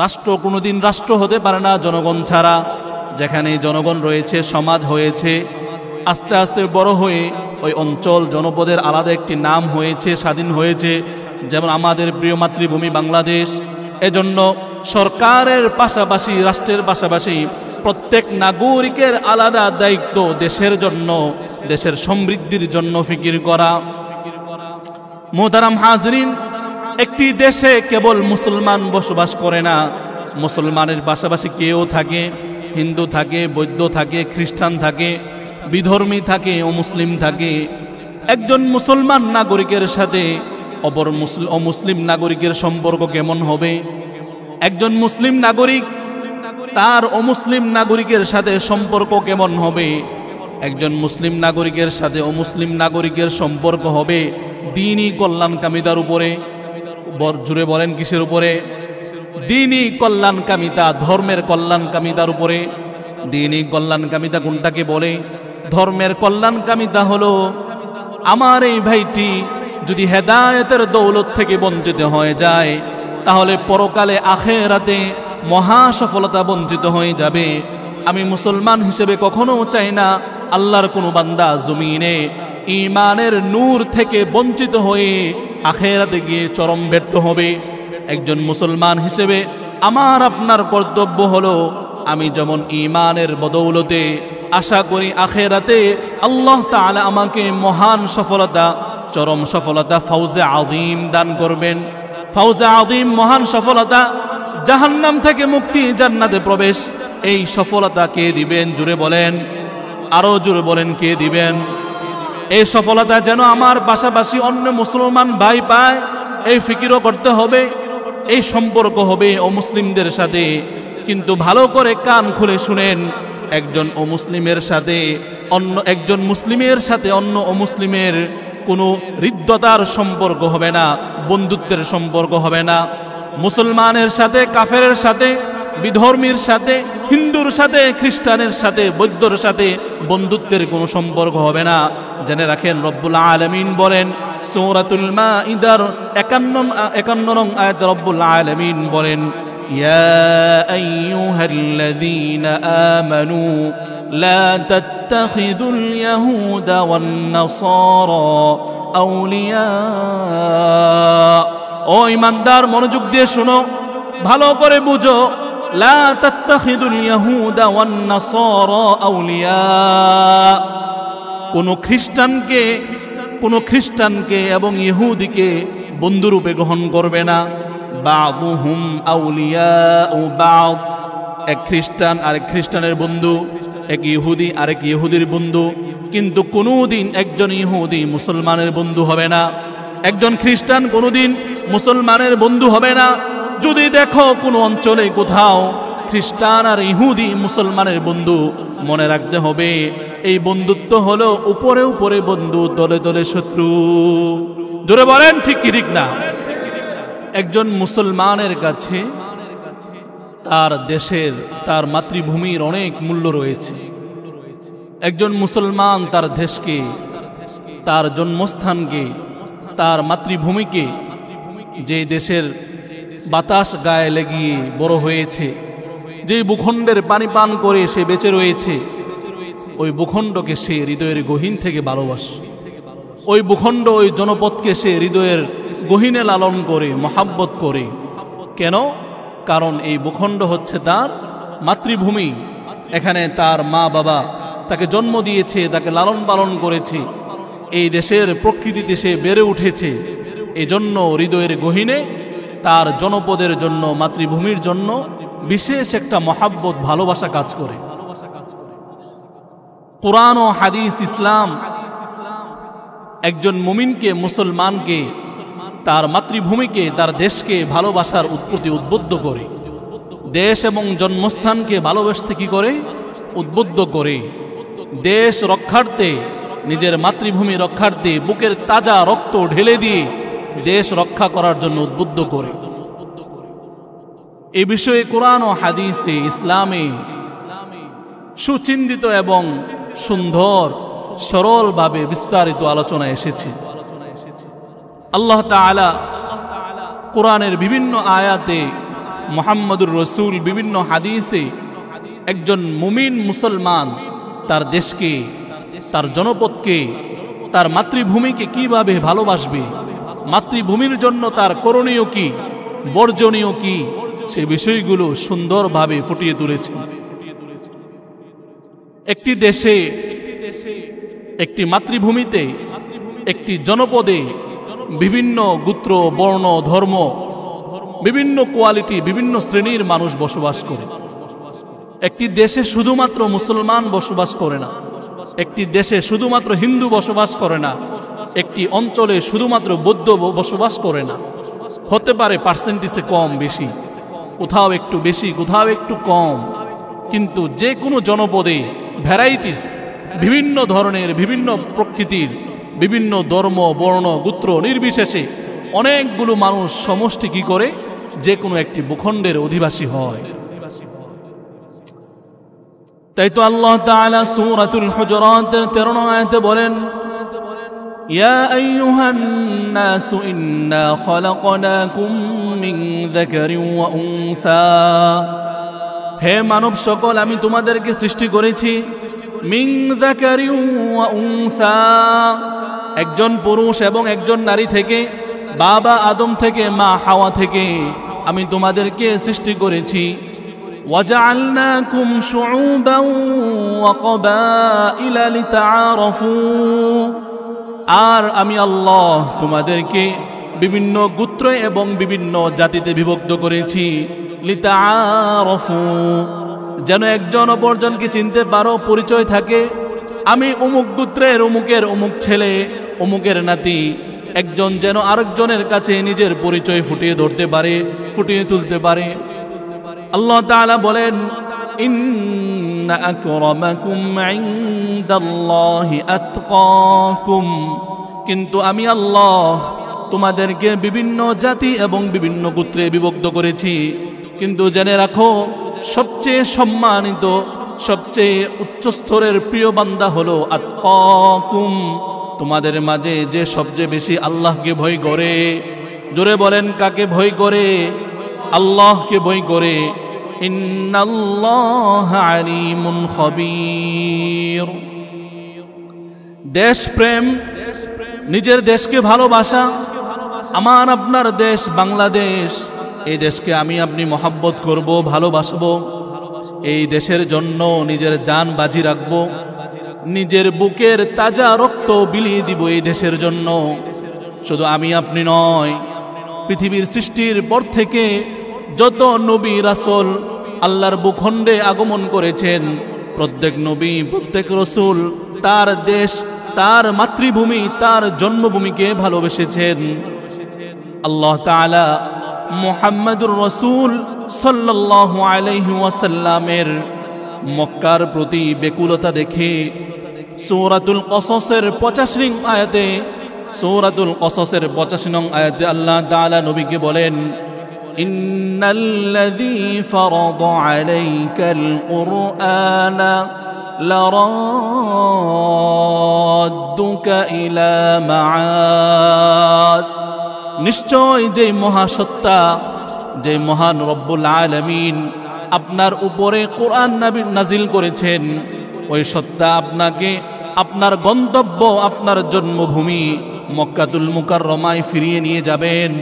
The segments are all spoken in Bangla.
রাষ্ট্র কোনোদিন রাষ্ট্র হতে পারে না জনগণ ছাড়া। যেখানে জনগণ রয়েছে, সমাজ হয়েছে, আস্তে আস্তে বড় হয়ে ওই অঞ্চল জনপদের আলাদা একটি নাম হয়েছে, স্বাধীন হয়েছে, যেমন আমাদের প্রিয় মাতৃভূমি বাংলাদেশ। এজন্য সরকারের পাশাপাশি, রাষ্ট্রের পাশাপাশি প্রত্যেক নাগরিকের আলাদা দায়িত্ব দেশের জন্য, দেশের সমৃদ্ধির জন্য ফিকির করা। মোহতারাম হাজরিন, একটি দেশে কেবল মুসলমান বসবাস করে না, মুসলমানের পাশাপাশি কেউ থাকে, হিন্দু থাকে, বৌদ্ধ থাকে, খ্রিস্টান থাকে, বিধর্মী থাকে, অমুসলিম থাকে। একজন মুসলমান নাগরিকের সাথে অপর অমুসলিম নাগরিকের সম্পর্ক কেমন হবে? একজন মুসলিম নাগরিক তার অমুসলিম নাগরিকের সাথে সম্পর্ক কেমন হবে? একজন মুসলিম নাগরিকের সাথে অমুসলিম নাগরিকের সম্পর্ক হবে দ্বীনি কল্যাণকামিতার উপরে। জুড়ে বলেন কিসের উপরে? দ্বীনি কল্যাণকামিতা, ধর্মের কল্যাণকামিতার উপরে। দ্বীনি কল্যাণকামিতা কোনটাকে বলে? ধর্মের কল্যাণকামিতা হলো আমার এই ভাইটি যদি হেদায়েতের দৌলত থেকে বঞ্চিত হয়ে যায়, তাহলে পরকালে আখিরাতে মহা সফলতা বঞ্চিত হয়ে যাবে। আমি মুসলমান হিসেবে কখনো চাই না আল্লাহর কোনো বান্দা জমিনে ঈমানের নূর থেকে বঞ্চিত হয়ে আখিরাতে গিয়ে চরম ব্যর্থ হবে। একজন মুসলমান হিসেবে আমার আপনার কর্তব্য হলো, আমি যেমন ঈমানের বদৌলতে আশা করি আখিরাতে আল্লাহ তাআলা আমাকে মহান সফলতা, চরম সফলতা, ফাউজে আযীম দান করবেন। ফাউজে আযীম, মহান সফলতা, জাহান্নাম থেকে মুক্তি, জান্নাতে প্রবেশ, এই সফলতা কে দিবেন? জুড়ে বলেন, আরো জুড়ে বলেন, কে দিবেন? এই সফলতা যেন আমার পাশাপাশি অন্য মুসলমান ভাই পায়, এই ফিকিরও করতে হবে। এই সম্পর্ক হবে অমুসলিমদের সাথে, কিন্তু ভালো করে কান খুলে শুনেন, একজন অমুসলিমের সাথে অন্য একজন মুসলিমের সাথে অন্য অমুসলিমের কোনো হৃদ্যতার সম্পর্ক হবে না, বন্ধুত্বের সম্পর্ক হবে না। মুসলমানের সাথে কাফেরের সাথে, বিধর্মীর সাথে, হিন্দুর সাথে, খ্রিস্টানের সাথে, বৌদ্ধর সাথে বন্ধুত্বের কোনো সম্পর্ক হবে না। জেনে রাখেন, রব্বুল আলামিন বলেন সূরাতুল মাঈদার 51 নং আয়াতে রব্বুল আলামিন বলেন, ইয়া আইয়ুহাল্লাযীনা আমানু লা তাত্তাখিযুল ইয়াহুদা ওয়ান নাসারা আউলিয়া। ও ঈমানদার, মনোযোগ দিয়ে শোনো, ভালো করে বুঝো। লা তাত্তাখিযুল ইয়াহুদা ওয়ান নাসারা আউলিয়া। কোন খ্রিস্টানকে এবং ইহুদিকে বন্ধুরূপে গ্রহণ করবে না। বাদুহুম আউলিয়াউ বাদ। এক খ্রিস্টান আরেক খ্রিস্টানের বন্ধু, এক ইহুদি আরেক ইহুদির বন্ধু, কিন্তু কোনোদিন একজন ইহুদি মুসলমানের বন্ধু হবে না, একজন খ্রিস্টান কোনোদিন মুসলমানের বন্ধু হবে না। যদি দেখো কোনো অঞ্চলে কোথাও খ্রিস্টান আর ইহুদি মুসলমানের বন্ধু, মনে রাখতে হবে এই বন্ধুত্ব হলো উপরে উপরে বন্ধু, তলে তলে শত্রু। জোরে বলেন, ঠিক কি ঠিক না? একজন মুসলমানের কাছে তার দেশের, তার মাতৃভূমির অনেক মূল্য রয়েছে। একজন মুসলমান তার দেশকে, তার জন্মস্থানকে, তার মাতৃভূমিকে, যে দেশের বাতাস গায়ে লেগিয়ে বড় হয়েছে, যে ভূখণ্ডের পানি পান করে সে বেঁচে রয়েছে, ওই ভূখণ্ডকে সে হৃদয়ের গহীন থেকে ভালোবাসে। ওই ভূখণ্ড, ওই জনপদকে সে হৃদয়ের গহীনে লালন করে, মহাব্বত করে। কেন? কারণ এই ভূখণ্ড হচ্ছে তার মাতৃভূমি। এখানে তার মা বাবা তাকে জন্ম দিয়েছে, তাকে লালন পালন করেছে, এই দেশের প্রকৃতিতে সে বেড়ে উঠেছে। এজন্য হৃদয়ের গহীনে তার জনপদের জন্য, মাতৃভূমির জন্য বিশেষ একটা মহাব্বত, ভালোবাসা কাজ করে। কুরআন ও হাদিস, ইসলাম একজন মুমিনকে, মুসলমানকে, তার মাতৃভূমিকে, তার দেশকে ভালোবাসার প্রতি উদ্বুদ্ধ করে। দেশ এবং জন্মস্থানকে ভালোবাসতে কি করে? উদ্বুদ্ধ করে। দেশ রক্ষার্থে, নিজের মাতৃভূমি রক্ষার্থে বুকের তাজা রক্ত ঢেলে দিয়ে দেশ রক্ষা করার জন্য উদ্বুদ্ধ করে। এই বিষয়ে কুরআন ও হাদিসে, ইসলামে সুচিন্তিত এবং সুন্দর সরলভাবে বিস্তারিত আলোচনা এসেছে। আল্লাহ তাআলা কুরআনের বিভিন্ন আয়াতে মুহাম্মদুর রসুল বিভিন্ন হাদিসে একজন মুমিন মুসলমান তার দেশকে, তার জনপদকে, তার মাতৃভূমিকে কিভাবে ভালোবাসবে, মাতৃভূমির জন্য তার করণীয় কি, বর্জনীয় কি, সে বিষয়গুলো সুন্দরভাবে ফুটিয়ে তুলেছে। একটি দেশে, একটি মাতৃভূমিতে, একটি জনপদে বিভিন্ন গোত্র, বর্ণ, ধর্ম, বিভিন্ন কোয়ালিটি, বিভিন্ন শ্রেণীর মানুষ বসবাস করে। একটি দেশে শুধুমাত্র মুসলমান বসবাস করে না, একটি দেশে শুধুমাত্র হিন্দু বসবাস করে না, একটি অঞ্চলে শুধুমাত্র বৌদ্ধ বসবাস করে না। হতে পারে পার্সেন্টেজে কম বেশি, কোথাও একটু বেশি, কোথাও একটু কম, কিন্তু যে কোনো জনপদে ভ্যারাইটিস, বিভিন্ন ধরনের, বিভিন্ন প্রকৃতির, বিভিন্ন ধর্ম, বর্ণ, গোত্র নির্বিশেষে অনেকগুলো মানুষ সমষ্টি কি করে যে কোনো একটি ভূখণ্ডের অধিবাসী হয়। তাই তো আল্লাহ তাআলা সূরাতুল হুজুরাতের 13 আয়াতে বলেন, ইয়া আইয়ুহান নাসু ইন্না খালাকনাকুম মিন যাকারিন ওয়া উনসা, হে মানব সকল, আমি তোমাদেরকে সৃষ্টি করেছি মিন যাকারিন ওয়া উনসা, একজন পুরুষ এবং একজন নারী থেকে, বাবা আদম থেকে, মা হাওয়া থেকে আমি তোমাদেরকে সৃষ্টি করেছি। ওয়াজআলনাকুম শুউবান ওয়া ক্বাবাইলা লিতাআরাফু, আর আমি আল্লাহ তোমাদেরকে বিভিন্ন গোত্র এবং বিভিন্ন জাতিতে বিভক্ত করেছি। লিতাআরাফু, যেন একজন অপরজনকে চিনতে পারো, পরিচয় থাকে। আমি অমুক গোত্রের অমুকের অমুক ছেলে, অমুকের নাতি। একজন যেন আরেকজনের কাছে নিজের পরিচয় ফুটিয়ে ধরতে পারে, ফুটিয়ে তুলতে পারে। আল্লাহ তাআলা বলেন, ইন্না আকরামাকুম ইনদাল্লাহি আতকাকুম, কিন্তু আমি আল্লাহ তোমাদেরকে বিভিন্ন জাতি এবং বিভিন্ন গোত্রে বিভক্ত করেছি। কিন্তু জেনে রাখো, সবচেয়ে সম্মানিত, সবচেয়ে উচ্চ স্তরের প্রিয় বান্দা হলো আতকাকুম, তোমাদের মাঝে যে সবচেয়ে বেশি আল্লাহকে ভয় করে। জোরে বলেন, কাকে ভয় করে? আল্লাহকে ভয় করে। ইন্নাল্লাহা আলিমুন খবীর। দেশপ্রেম, নিজের দেশকে ভালোবাসা। আমার আপনার দেশ বাংলাদেশ, এই দেশকে আমি আপনি মহব্বত করব, ভালোবাসবো। এই দেশের জন্য নিজের জান বাজি রাখবো, নিজের বুকের তাজা রক্ত বিলিয়ে দিব এই দেশের জন্য। শুধু আমি আপনি নয়, পৃথিবীর সৃষ্টির পর থেকে যত নবী রাসূল আল্লাহর ভূখণ্ডে আগমন করেছেন, প্রত্যেক নবী, প্রত্যেক রাসূল তার দেশ, তার মাতৃভূমি, তার জন্মভূমিকে ভালোবেসেছেন। আল্লাহ তাআলা মুহাম্মদুর রাসূল সাল্লাল্লাহু আলাইহি ওয়াসাল্লামের মক্কার প্রতি বেকুলতা দেখে সূরাতুল কসসের 85 নং আয়াতে, সূরাতুল কসসের 85 নং আয়াতে আল্লাহ তাআলা নবীকে বলেন, ইন্নাল্লাযী ফারাদা আলাইকাল কুরআনা লারাদ্দুকা ইলা মাআদ, নিশ্চয় যে মহাসত্তা, যে মহান রব্বুল আলামিন আপনার উপরে কোরআন নাজিল করেছেন, ওই সত্তা আপনাকে আপনার গন্তব্য, আপনার জন্মভূমি মক্কাতুল মুকাররমায় ফিরিয়ে নিয়ে যাবেন।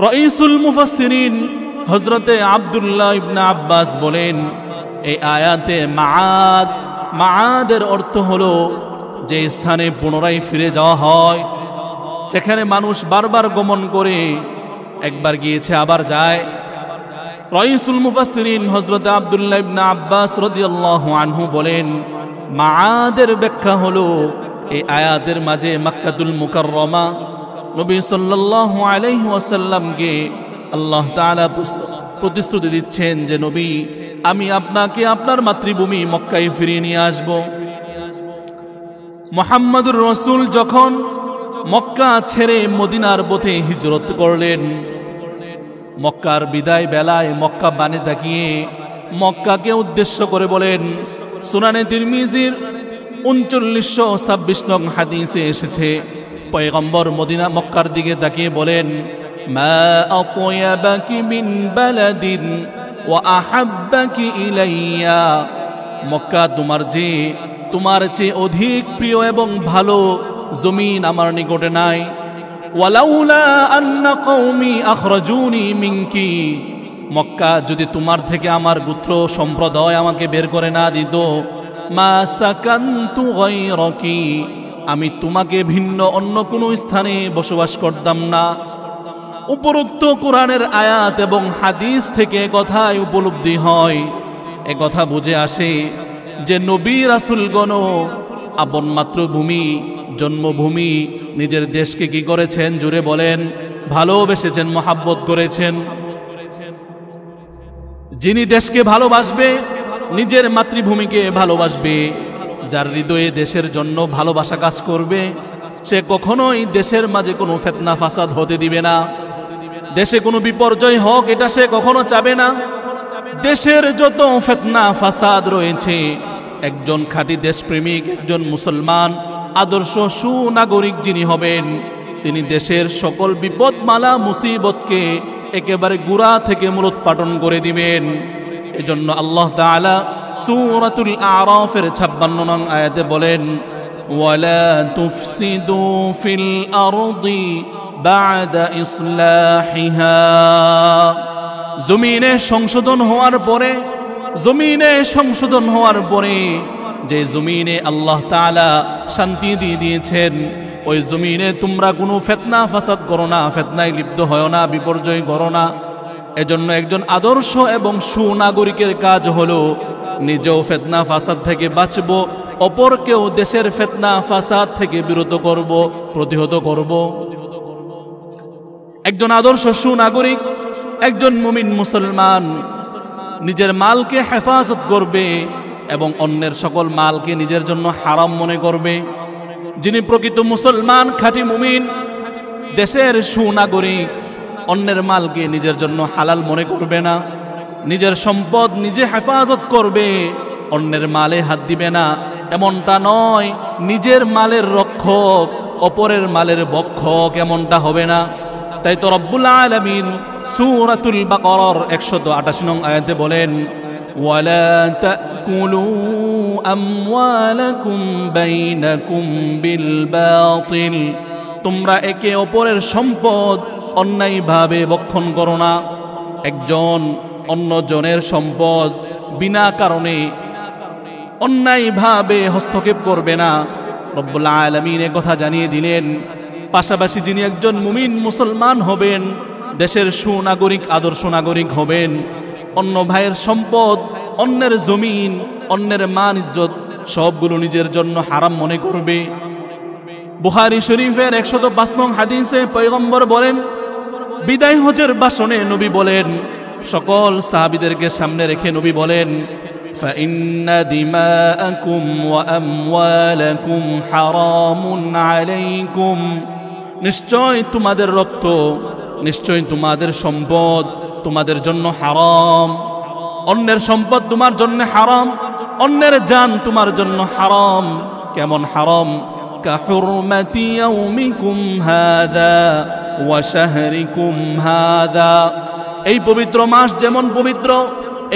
রাইসুল মুফাসসিরিন হযরতে আব্দুল্লাহ ইবনে আব্বাস বলেন, এই আয়াতে মাআদ, মাআদের অর্থ হলো যে স্থানে পুনরায় ফিরে যাওয়া হয়, যেখানে মানুষ বারবার গমন করে, একবার গিয়েছে আবার যায়। রাইসুল মুফাসসিরিন হযরত আব্দুল্লাহ ইবনে আব্বাস রাদিয়াল্লাহু আনহু বলেন, মাআদের ব্যাখ্যা হলো এই আয়াতের মাঝে মক্কাতুল মুকাররমা, নবী সাল্লাল্লাহু আলাইহি ওয়াসাল্লামকে আল্লাহ তাআলা প্রতিশ্রুতি দিচ্ছেন যে নবী, আমি আপনাকে আপনার মাতৃভূমি মক্কায় ফিরিয়ে নিয়ে আসব। মুহাম্মদুর রাসূল যখন মক্কা ছেড়ে মদিনার পথে হিজরত করলেন, মক্কার বিদায় বেলায় মক্কা বানে তাকিয়ে মক্কাকে উদ্দেশ্য করে বলেন, সুনানে তিরমিজির 3926 নং হাদিসে এসেছে, পয়গম্বর মদিনা মক্কার দিকে তাকিয়ে বলেন, মা আতয়াবাকি মিন বালাদিন ওয়া আহাব্বাকি ইলাইয়া, মক্কা তোমার চেয়ে অধিক প্রিয় এবং ভালো জমিন আমার নিকটে নাই। ওয়ালাউলা আন্না কওমি আখরাজুনি মিনকি, মক্কা যদি তোমার থেকে আমার গোত্র সম্প্রদায় আমাকে বের করে না দিত, মা সাকানতু গায়রাকি, আমি তোমাকে ভিন্ন অন্য কোনো স্থানে বসবাস করতাম না। উপরোক্ত কোরআনের আয়াত এবং হাদিস থেকে কথায় উপলব্ধি হয়, এ কথা বুঝে আসে যে নবী রাসূলগণ আপন মাতৃভূমি জন্মভূমি নিজের দেশকে কি করেছেন? জুড়ে বলেন, ভালোবেসেছেন, মহাব্বত করেছেন। যিনি দেশকে ভালোবাসবে, নিজের মাতৃভূমিকে ভালোবাসবে, যার হৃদয়ে দেশের জন্য ভালোবাসা কাজ করবে, সে কখনোই দেশের মাঝে কোনো ফিতনা ফাসাদ হতে দিবে না। দেশে কোনো বিপর্যয় হোক এটা সে কখনো চাবে না। দেশের যত ফিতনা ফাসাদ রয়েছে, একজন খাঁটি দেশপ্রেমিক, একজন মুসলমান আদর্শ সুনাগরিক যিনি হবেন, তিনি দেশের সকল বিপদমালা মুসিবতকে একেবারে গুড়া থেকে মূলোৎপাটন করে দিবেন। এজন্য আল্লাহ তাআলা সূরাতুল আরাফের 56 নং আয়াতে বলেন, ওয়ালা তুফসিদু ফিল আরদি বা'দা ইসলাহিহা, জমিনে সংশোধন হওয়ার পরে যে জমিনে আল্লাহ তাআলা শান্তি দিয়ে দিয়েছেন, ওই জমিনে তোমরা কোনো ফিতনা ফাসাদ করো না, ফিতনায় লিপ্ত হয় না, বিপর্যয় করো না। এজন্য একজন আদর্শ এবং সুনাগরিকের কাজ হলো নিজেও ফিতনা ফাসাদ থেকে বাঁচব, অপরকেও দেশের ফিতনা ফাসাদ থেকে বিরত করব, প্রতিহত করব। একজন আদর্শ সুনাগরিক, একজন মুমিন মুসলমান নিজের মালকে হেফাজত করবে এবং অন্যের সকল মালকে নিজের জন্য হারাম মনে করবে। যিনি প্রকৃত মুসলমান, খাঁটি মুমিন, দেশের সুনাগরিক, অন্যের মালকে নিজের জন্য হালাল মনে করবে না, নিজের সম্পদ নিজে হেফাজত করবে, অন্যের মালে হাত দিবে না। এমনটা নয় নিজের মালের রক্ষক, অপরের মালের ভক্ষক, এমনটা হবে না। তাই তো রব্বুল আলামিন সূরাতুল বাকারার 188 নং আয়াতে বলেন, ওয়ালা তাকুলু আমওয়ালাকুম বাইনাকুম বিল বাতিল, তোমরা একে অপরের সম্পদ অন্যায়ভাবে ভক্ষণ করো না। একজন অন্যজনের সম্পদ বিনা কারণে অন্যায়ভাবে হস্তক্ষেপ করবে না। রব্বুল আলামিন এ কথা জানিয়ে দিলেন। পাশাপাশি যিনি একজন মুমিন মুসলমান হবেন, দেশের সুনাগরিক, আদর্শ নাগরিক হবেন, অন্য ভাইয়ের সম্পদ, অন্যের জমিন, অন্যের মান ইজ্জত সবগুলো নিজের জন্য হারাম মনে করবে। বুখারী শরীফের 105 নং হাদিসে পয়গম্বর বলেন, বিদায় হজের ভাষণে নবী বলেন, সকল সাহাবীদেরকে সামনে রেখে নবী বলেন, ফাইন্না দিমাআকুম ওয়া আমওয়ালাকুম হারামুন আলাইকুম, নিশ্চয় তোমাদের রক্ত, নিশ্চয় তোমাদের সম্পদ তোমাদের জন্য হারাম। অন্যের সম্পদ তোমার জন্য হারাম, অন্যের জান তোমার জন্য হারাম। কেমন হারাম? কাহুরমাতি ইয়াউমিকুম হাযা ওয়া শাহরিকুম হাযা, এই পবিত্র মাস যেমন পবিত্র,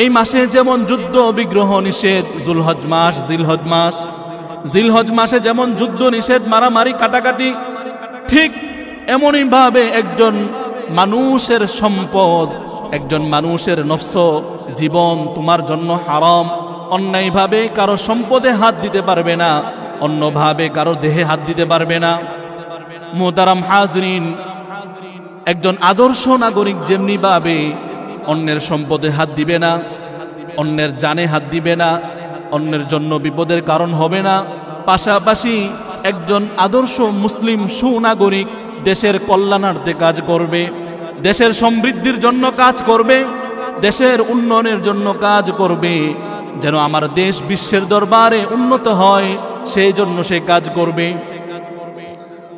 এই মাসে যেমন যুদ্ধ বিগ্রহ নিষেধ, জিলহজ মাসে যেমন যুদ্ধ নিষেধ, মারামারি কাটাকাটি, ঠিক এমনই ভাবে একজন মানুষের সম্পদ, একজন মানুষের নফস, জীবন তোমার জন্য হারাম। অন্যায়ভাবে কারো সম্পদে হাত দিতে পারবে না, অন্যভাবে কারো দেহে হাত দিতে পারবে না। মুহতারাম হাজরিন, একজন আদর্শ নাগরিক যেমনি ভাবে অন্যের সম্পদে হাত দিবে না, অন্যের জানে হাত দিবে না, অন্যের জন্য বিপদের কারণ হবে না, পাশাপাশি একজন আদর্শ মুসলিম সুনাগরিক দেশের কল্যাণার্থে কাজ করবে, দেশের সমৃদ্ধির জন্য কাজ করবে, দেশের উন্নয়নের জন্য কাজ করবে, যেন আমার দেশ বিশ্বের দরবারে উন্নত হয়, সেই জন্য সে কাজ করবে।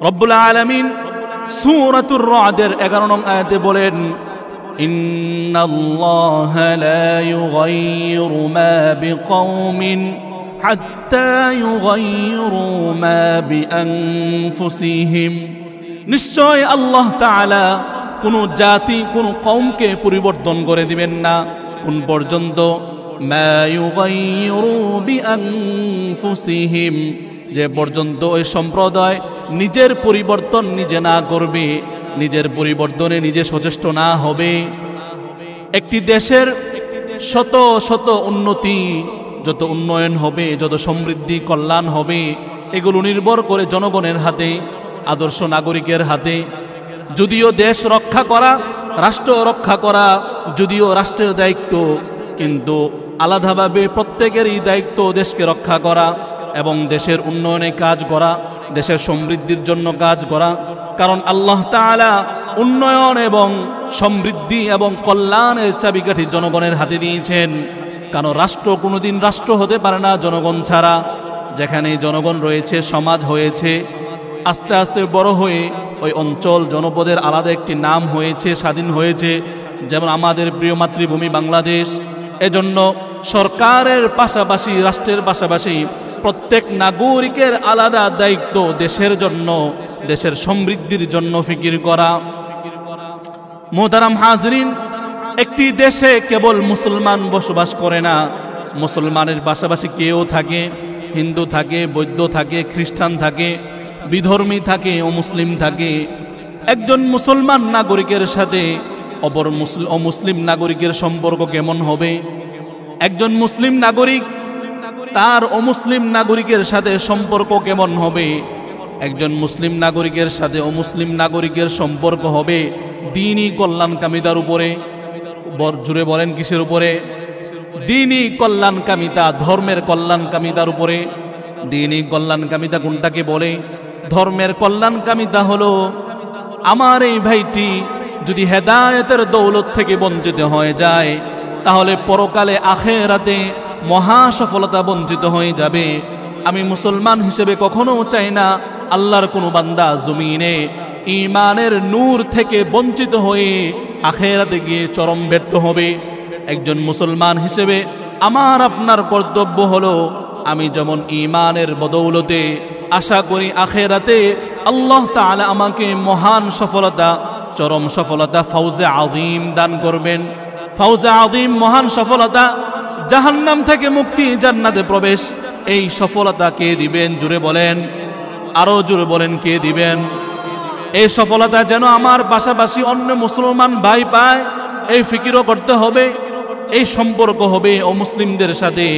রব্বুল আলামিন সূরাতুর রা'দের 11 নং আয়াতে বলেন, ইন্নাল্লাহা লা ইউগাইয়িরু মা বিকওমিন হাত্তা ইউগাইয়িরু মা বিআনফুসিহিম, নিশ্চয় আল্লাহ তাআলা কোনো জাতি কোনো কওমকে পরিবর্তন করে দিবেন না কোন পর্যন্ত মা ইউগাইয়িরু বিআনফুসিহিম, যে পর্যন্ত ওই সম্প্রদায় নিজের পরিবর্তন নিজে না করবে, নিজের পরিবর্তনে নিজে সচেষ্ট না হবে। একটি দেশের শত শত উন্নতি, যত উন্নয়ন হবে, যত সমৃদ্ধি কল্যাণ হবে, এগুলো নির্ভর করে জনগণের হাতে, আদর্শ নাগরিকের হাতে। যদিও দেশ রক্ষা করা, রাষ্ট্র রক্ষা করা যদিও রাষ্ট্রের দায়িত্ব, কিন্তু আলাদাভাবে প্রত্যেকেরই দায়িত্ব দেশকে রক্ষা করা এবং দেশের উন্নয়নে কাজ করা, দেশের সমৃদ্ধির জন্য কাজ করা। কারণ আল্লাহ তাআলা উন্নয়ন এবং সমৃদ্ধি এবং কল্যাণের চাবিকাঠি জনগণের হাতে দিয়েছেন। কারণ রাষ্ট্র কোনোদিন রাষ্ট্র হতে পারে না জনগণ ছাড়া। যেখানে জনগণ রয়েছে, সমাজ হয়েছে, আস্তে আস্তে বড় হয়ে ওই অঞ্চল জনপদের আলাদা একটি নাম হয়েছে, স্বাধীন হয়েছে, যেমন আমাদের প্রিয় মাতৃভূমি বাংলাদেশ। এজন্য সরকারের পাশাপাশি, রাষ্ট্রের পাশাপাশি প্রত্যেক নাগরিকের আলাদা দায়িত্ব দেশের জন্য, দেশের সমৃদ্ধির জন্য ফিকির করা। মোহতারাম হাজরিন, একটি দেশে কেবল মুসলমান বসবাস করে না, মুসলমানের পাশাপাশি কেউ থাকে, হিন্দু থাকে, বৌদ্ধ থাকে, খ্রিস্টান থাকে, বিধর্মী থাকে, অমুসলিম থাকে। একজন মুসলমান নাগরিকের সাথে অপর অমুসলিম নাগরিকের সম্পর্ক কেমন হবে? একজন মুসলিম নাগরিক তার অমুসলিম নাগরিকের সাথে সম্পর্ক কেমন হবে? একজন মুসলিম নাগরিকের সাথে অমুসলিম নাগরিকের সম্পর্ক হবে দ্বীনি কল্যাণকামিতার উপরে। জুড়ে বলেন কিসের উপরে? দ্বীনি কল্যাণকামিতা, ধর্মের কল্যাণকামিতার উপরে। দ্বীনি কল্যাণকামিতা কোনটাকে বলে? ধর্মের কল্যাণকামিতা হলো আমার এই ভাইটি যদি হেদায়েতের দৌলত থেকে বঞ্চিত হয়ে যায়, তাহলে পরকালে আখিরাতে মহা সফলতা বঞ্চিত হয়ে যাবে। আমি মুসলমান হিসেবে কখনো চাই না আল্লাহর কোনো বান্দা জমিনে ঈমানের নূর থেকে বঞ্চিত হয়ে আখিরাতে গিয়ে চরম ব্যর্থ হবে। একজন মুসলমান হিসেবে আমার আপনার কর্তব্য হলো, আমি যেমন ঈমানের বদৌলতে আশা করি আখিরাতে আল্লাহ তাআলা আমাকে মহান সফলতা, চরম সফলতা, ফাউজে আযীম দান করবেন। ফাউজে আযীম, মহান সফলতা, জাহান্নাম থেকে মুক্তি, জান্নাতে প্রবেশ, এই সফলতা কে দিবেন? জুড়ে বলেন, আরো জুড়ে বলেন, কে দিবেন? এই সফলতা যেন আমার পাশাপাশি অন্য মুসলমান ভাই পায়, এই ফিকিরও করতে হবে। এই সম্পর্ক হবে অমুসলিমদের সাথে,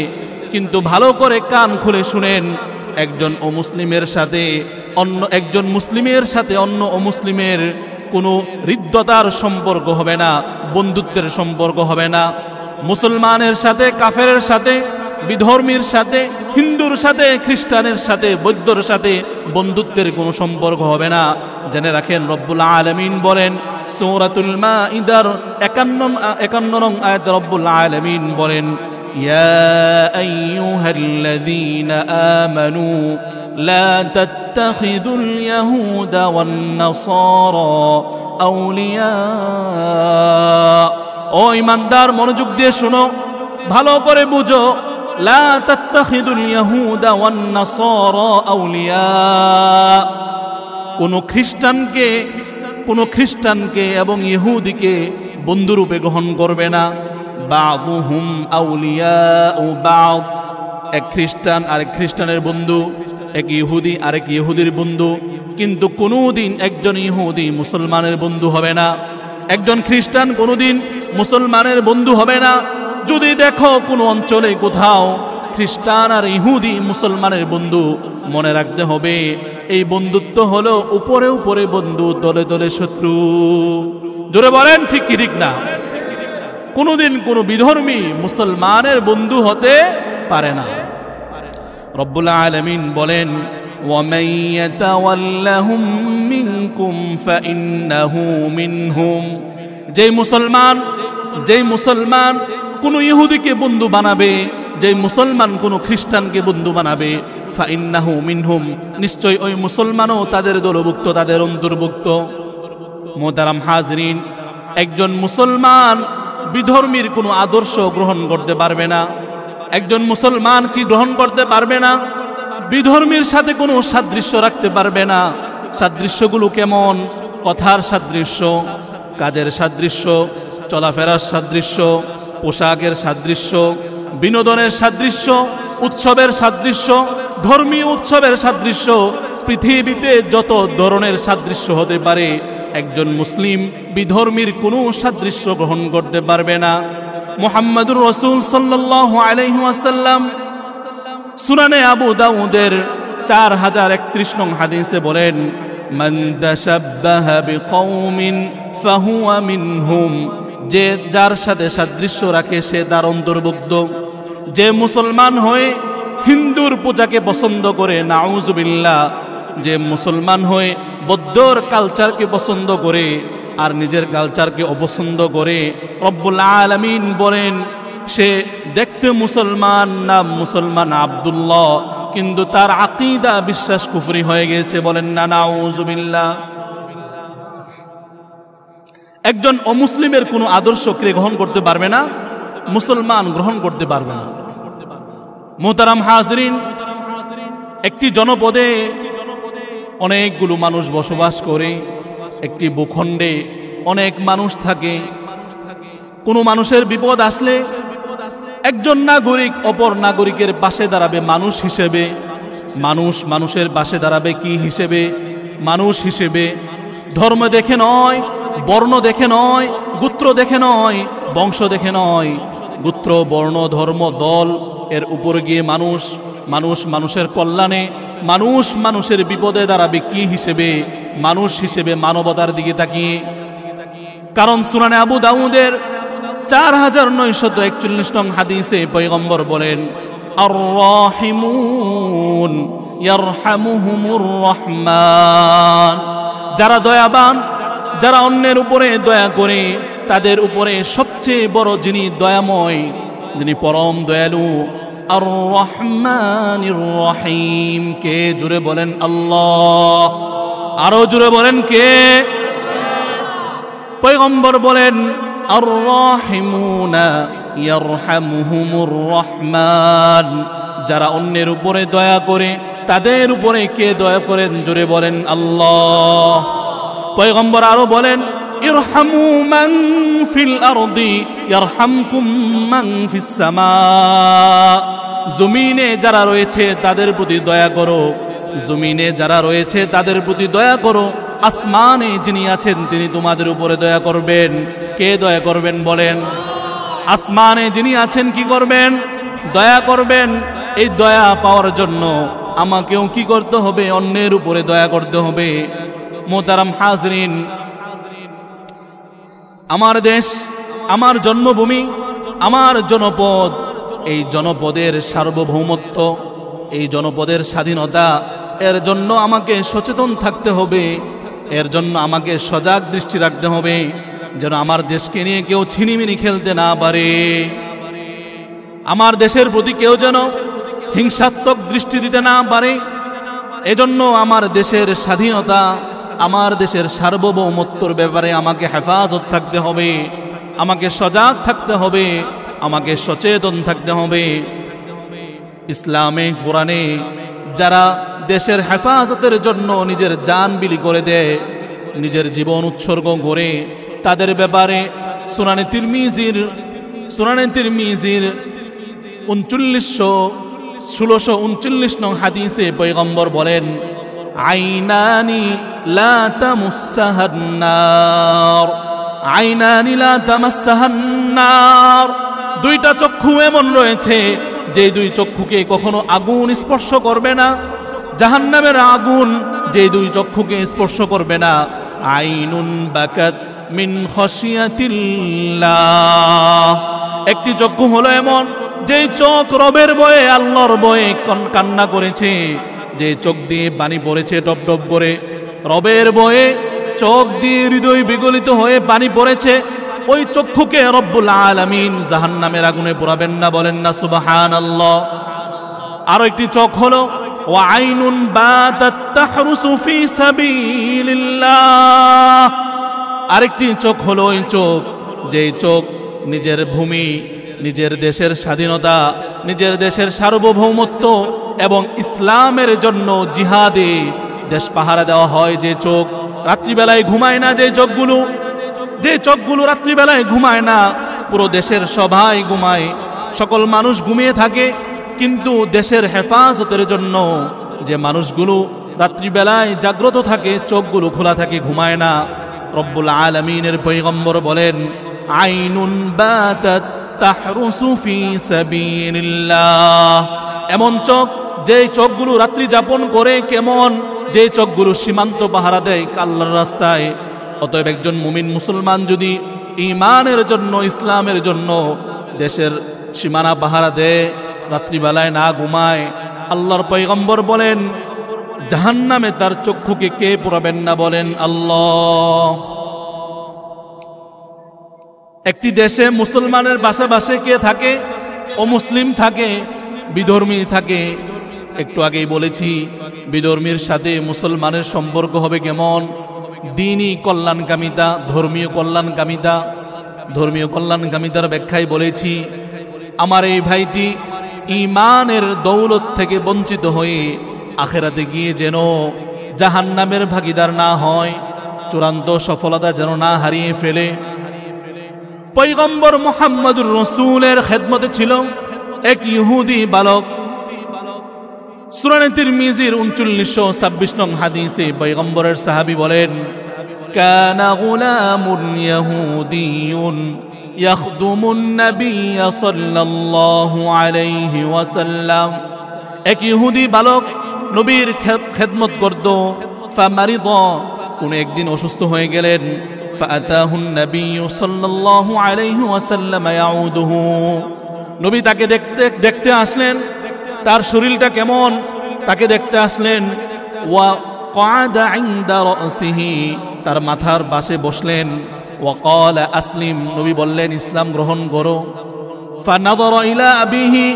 কিন্তু ভালো করে কান খুলে শুনেন, একজন অমুসলিমের সাথে অন্য একজন মুসলিমের সাথে অন্য অমুসলিমের কোনো হৃদ্যতার সম্পর্ক হবে না, বন্ধুত্বের সম্পর্ক হবে না। মুসলমানের সাথে কাফেরের সাথে, বিধর্মীর সাথে, হিন্দুর সাথে, খ্রিস্টানের সাথে, বৌদ্ধর সাথে বন্ধুত্বের কোনো সম্পর্ক হবে না। জেনে রাখেন, রব্বুল আলামিন বলেন সূরাতুল মাইদার 51 নং আয়াতে রব্বুল আলামিন বলেন, ইয়া আইয়ুহাল্লাযীনা আমানু লা তাত্তাখিযুল ইয়াহুদা ওয়ান নাসারা আউলিয়া। ও ঈমানদার, মনোযোগ দিয়ে শোনো, ভালো করে বুঝো। লা তাত্তাখিযুল ইয়াহুদা ওয়ান নাসারা আউলিয়া। কোন খ্রিস্টানকে এবং ইহুদিকে বন্ধুরূপে গ্রহণ করবে না। বাদুহুম আউলিয়াউ বাদ। এক খ্রিস্টান আরেক খ্রিস্টানের বন্ধু, এক ইহুদি আরেক ইহুদির বন্ধু, কিন্তু কোনোদিন একজন ইহুদি মুসলমানের বন্ধু হবে না, একজন খ্রিস্টান কোনোদিন মুসলমানের বন্ধু হবে না। যদি দেখো কোনো অঞ্চলে কোথাও খ্রিস্টান আর ইহুদি মুসলমানের বন্ধু, মনে রাখতে হবে এই বন্ধুত্ব হলো উপরে উপরে বন্ধু, তলে তলে শত্রু। জোরে বলেন, ঠিক কি ঠিক না? কোনোদিন কোনো বিধর্মী মুসলমানের বন্ধু হতে পারে না। রব্বুল আলামিন বলেন, ওয়ামান ইয়াতাওয়াল্লাহুম মিনকুম ফাইন্নাহু মিনহুম। যেই মুসলমান কোনো ইহুদিকে বন্ধু বানাবে, যেই মুসলমান কোনো খ্রিস্টানকে বন্ধু বানাবে, ফাইন্নাহু মিনহুম, নিশ্চয় ওই মুসলমানও তাদের দলভুক্ত, তাদের অন্তর্ভুক্ত। মোহতারাম হাজরিন, একজন মুসলমান বিধর্মীর কোনো আদর্শ গ্রহণ করতে পারবে না। একজন মুসলমান কি গ্রহণ করতে পারবে না? বিধর্মীর সাথে কোনো সাদৃশ্য রাখতে পারবে না। সাদৃশ্যগুলো কেমন? কথার সাদৃশ্য, কাজের সাদৃশ্য, চলাফেরার সাদৃশ্য, পোশাকের সাদৃশ্য, বিনোদনের সাদৃশ্য, উৎসবের সাদৃশ্য, ধর্মীয় উৎসবের সাদৃশ্য, পৃথিবীতে যত ধরনের সাদৃশ্য হতে পারে একজন মুসলিম বিধর্মীর কোনো সাদৃশ্য গ্রহণ করতে পারবে না। মুহাম্মদুর রাসূল সাল্লাল্লাহু আলাইহি ওয়াসাল্লাম সুনানে আবু দাউদের 4031 নং হাদিসে বলেন, মান তাশাব্বাহা বিকওমিন ফাহুয়া মিনহুম, যে যার সাথে সাদৃশ্য রাখে সে তার অন্তর্ভুক্ত। যে মুসলমান হয়ে হিন্দুর পূজাকে পছন্দ করে, নাউজুবিল্লাহ, যে মুসলমান হয়ে বৌদ্ধর কালচারকে পছন্দ করে আর নিজের কালচারকে অপছন্দ করে, রব্বুল আলামিন বলেন সে দেখতে মুসলমান, নাম মুসলমান আব্দুল্লাহ, কিন্তু তার আকীদা বিশ্বাস কুফরি হয়ে গেছে। বলেন না নাউজুবিল্লাহ। একজন অমুসলিমের কোনো আদর্শকে গ্রহণ করতে পারবে না, মুসলমান গ্রহণ করতে পারবে না। মুহতারাম হাজরিন, একটি জনপদে অনেকগুলো মানুষ বসবাস করে, একটি ভূখণ্ডে অনেক মানুষ থাকে। কোনো মানুষের বিপদ আসলে একজন নাগরিক অপর নাগরিকের পাশে দাঁড়াবে মানুষ হিসেবে। মানুষ মানুষের পাশে দাঁড়াবে কি হিসেবে? মানুষ হিসেবে। ধর্ম দেখে নয়, বর্ণ দেখে নয়, গোত্র দেখে নয়, বংশ দেখে নয়, গোত্র, বর্ণ, ধর্ম, দল এর উপরে গিয়ে মানুষ মানুষের কল্যাণে, মানুষ মানুষের বিপদে দাঁড়াবে কি হিসেবে? মানুষ হিসেবে, মানবতার দিকে তাকিয়ে। কারণ সুনানে আবু দাউদের 4941 নং হাদিসে পয়গম্বর বলেন, আর রাহিমুন ইয়ারহামুহুমুর রহমান, যারা দয়াবান, যারা অন্যের উপরে দয়া করে, তাদের উপরে সবচেয়ে বড় যিনি দয়াময়, যিনি পরম দয়ালু, আর রহমানির রহিম। কে? জুড়ে বলেন আল্লাহ। আরো জুড়ে বলেন কে? পয়গম্বর বলেন, আর রাহিমুনা ইয়ারহামুহুমুর রহমান, যারা অন্যের উপরে দয়া করে তাদের উপরে কে দয়া করেন? জোরে বলেন আল্লাহ। পয়গম্বর আরো বলেন, ইরহামু মান ফিল আরদি ইয়ারহামকুম মান ফিস সামা, জমিনে যারা রয়েছে তাদের প্রতি দয়া করো, জমিনে যারা রয়েছে তাদের প্রতি দয়া করো, আসমানে যিনি আছেন তিনি তোমাদের উপরে দয়া করবেন। কে দয়া করবেন বলেন? আসমানে যিনি আছেন কি করবেন? দয়া করবেন। এই দয়া পাওয়ার জন্য আমাকেও কি করতে হবে? অন্যের উপরে দয়া করতে হবে। মোহতারাম হাজরিন, আমার দেশ, আমার জন্মভূমি, আমার জনপদ, এই জনপদের সার্বভৌমত্ব, এই জনপদের স্বাধীনতা, এর জন্য আমাকে সচেতন থাকতে হবে, এর জন্য আমাকে সজাগ দৃষ্টি রাখতে হবে, যেন আমার দেশকে নিয়ে কেউ ছিনিমিনি খেলতে না পারে, আমার দেশের প্রতি কেউ যেন হিংসাত্মক দৃষ্টি দিতে না পারে। এজন্য আমার দেশের স্বাধীনতা, আমার দেশের সার্বভৌমত্বর ব্যাপারে আমাকে হেফাজত থাকতে হবে, আমাকে সজাগ থাকতে হবে, আমাকে সচেতন থাকতে হবে। ইসলামে, কোরআনে যারা দেশের হেফাজতের জন্য নিজের জান বিলি করে দেয়, নিজের জীবন উৎসর্গ করে, তাদের ব্যাপারে সুনানে তিরমিজির 1639 নং হাদিসে পয়গম্বর বলেন, আইনানি লা তামাসসাহান নার, আইনানি লা তামাসসাহান নার, দুইটা চক্ষু এমন রয়েছে যে দুই চক্ষুকে কখনো আগুন স্পর্শ করবে না, জাহান্নামের আগুন যে দুই চক্ষুকে স্পর্শ করবে না। আইনুন বাকাত মিন খাশিয়াতিল্লাহ, একটি চক্ষু হলো এমন যে চোখ রবের ভয়ে, আল্লাহর ভয়ে কান্না করেছে, যে চোখ দিয়ে পানি পড়েছে টপ টপ করে, রবের ভয়ে চোখ দিয়ে হৃদয় বিগলিত হয়ে পানি পড়েছে, ওই চক্ষুকে রব্বুল আলামিন জাহান্নামের আগুনে পোড়াবেন না। বলেন না সুবহানাল্লাহ। আরো একটি চোখ হলো ওয়া আইনুন বাতাত তাহরুসু ফি সাবিলিল্লাহ, আরেকটি চোখ হলো ওই চোখ, যেই চোখ নিজের ভূমি, নিজের দেশের স্বাধীনতা, নিজের দেশের সার্বভৌমত্ব এবং ইসলামের জন্য জিহাদে দেশ পাহারা দেওয়া হয়, যে চোখ রাত্রিবেলায় ঘুমায় না যে চোখগুলো রাত্রিবেলায় ঘুমায় না, পুরো দেশের সবাই ঘুমায়, সকল মানুষ ঘুমিয়ে থাকে, কিন্তু দেশের হেফাজতের জন্য যে মানুষগুলো রাত্রিবেলায় জাগ্রত থাকে, চোখগুলো খোলা থাকে, ঘুমায় না, রব্বুল আলামিনের পয়গম্বর বলেন আইনুন বাতাত তাহরুসু ফি সাবিলিল্লাহ, এমন চোখ যে চোখগুলো রাত্রি যাপন করে, কেমন যে চোখগুলো সীমান্ত পাহারা দেয় আল্লাহর রাস্তায়। অতএব একজন মুমিন মুসলমান যদি ঈমানের জন্য, ইসলামের জন্য দেশের সীমানা পাহারা দেয়, রাত্রিবেলায় না ঘুমায়, আল্লাহর পয়গম্বর বলেন জাহান্নামে তার চক্ষুকে কে পোড়াবেন না? বলেন আল্লাহ। একটি দেশে মুসলমানের পাশে কে থাকে? অমুসলিম থাকে, বিধর্মী থাকে। একটু আগেই বলেছি বিধর্মীর সাথে মুসলমানের সম্পর্ক হবে কেমন? দ্বীনি কল্যাণকামিতা, ধর্মীয় কল্যাণকামিতা। ধর্মীয় কল্যাণকামিতার ব্যাখ্যায় বলেছি আমার এই ভাইটি ঈমানের দৌলত থেকে বঞ্চিত হয়ে আখেরাতে গিয়ে যেন জাহান্নামের ভাগীদার না হয়, চূড়ান্ত সফলতা যেন না হারিয়ে ফেলে। পয়গম্বর মুহাম্মদুর রাসূলের খেদমতে ছিল এক ইহুদি বালক। সুনানে তিরমিজির 3926 নং হাদিসে পয়গম্বরের সাহাবী বলেন কানা গুলামুন ইয়াহুদিয়ুন ইয়াখদুমুন নাবিয়্য সাল্লাল্লাহু আলাইহি ওয়াসাল্লাম, এক ইহুদি বালক নবীর খেদমত করত। ফামারিদা, কোন একদিন অসুস্থ হয়ে গেলেন। ফাআতাহুন নাবিয়্য সাল্লাল্লাহু আলাইহি ওয়াসাল্লাম ইয়াউদুহু, নবী তাকে দেখতে আসলেন, তার শরীরটা কেমন তাকে দেখতে আসলেন। ওয়া ক্বাদা ইনদা রাসিহি, তার মাথার পাশে বসলেন। ওয়া ক্বালা আসলিম, নবী বললেন ইসলাম গ্রহণ করো। ফানাযারা ইলা আবিহি,